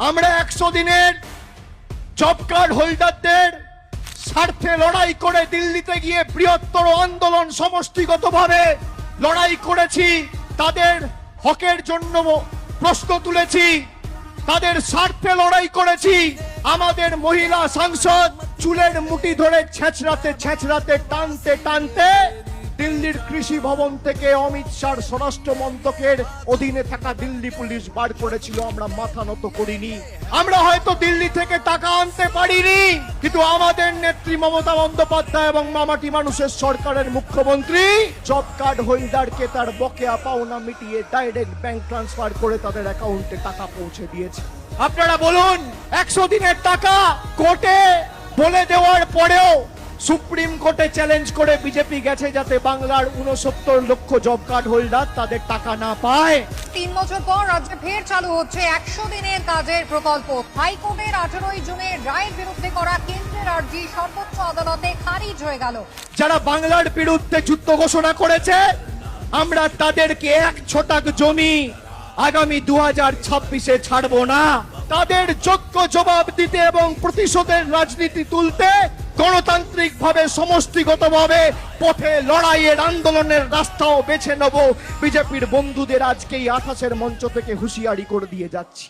আমরা 100 দিনের job card হোল্ডারদের স্বার্থে লড়াই করে দিল্লিতে গিয়ে বৃহত্তর আন্দোলন সমষ্টিগতভাবে লড়াই করেছি, তাদের হকের জন্য প্রশ্ন তুলেছি, তাদের স্বার্থে লড়াই করেছি। আমাদের মহিলা সাংসদ চুলের মুঠি ধরে ছেঁচড়াতে টানতে টানতে দিল্লির কৃষি ভবন থেকে অমিত শাহর স্বরাষ্ট্র মন্ত্রকের অধীনে থাকা দিল্লি পুলিশ বার করেছিল। আমরা মাথা নত করিনি। আমরা হয়তো দিল্লি থেকে টাকা আনতে পারিনি, কিন্তু আমাদের নেত্রী মমতা বন্দ্যোপাধ্যায় এবং মামাটি মানুষের সরকারের মুখ্যমন্ত্রী জব কার্ড হোল্ডারকে তার বকেয়া পাওনা মিটিয়ে ডাইরেক্ট ব্যাংক ট্রান্সফার করে তাদের অ্যাকাউন্টে টাকা পৌঁছে দিয়েছে। আপনারা বলুন, 100 দিনের টাকা কোর্টে বলে দেওয়ার পরেও সুপ্রিম কোর্টে চ্যালেঞ্জ করে বিজেপি গেছে যাতে বাংলার 69 লক্ষ জব কার্ড হোল্ডার তাদের টাকা না পায়। 3 বছর পর রাজ্যে ফের চালু হচ্ছে 100 দিনের কাজের প্রকল্প। হাইকোর্টের 18 জুনের রায়ের বিরুদ্ধে করা কেন্দ্রের আর্জি সর্বোচ্চ আদালতে খারিজ হয়ে গেল। যারা বাংলার বিরুদ্ধে যুদ্ধ ঘোষণা করেছে, আমরা তাদেরকে 1 ছটাক জমি আগামী 2026-এ ছাড়বো না। তাদের যোগ্য জবাব দিতে এবং প্রতিশোধের রাজনীতি তুলতে গণতান্ত্রিক ভাবে সমষ্টিগতভাবে পথে লড়াইয়ের আন্দোলনের রাস্তাও বেছে নেব। বিজেপির বন্ধুদের আজকেই 28-এর মঞ্চ থেকে হুঁশিয়ারি করে দিয়ে যাচ্ছি।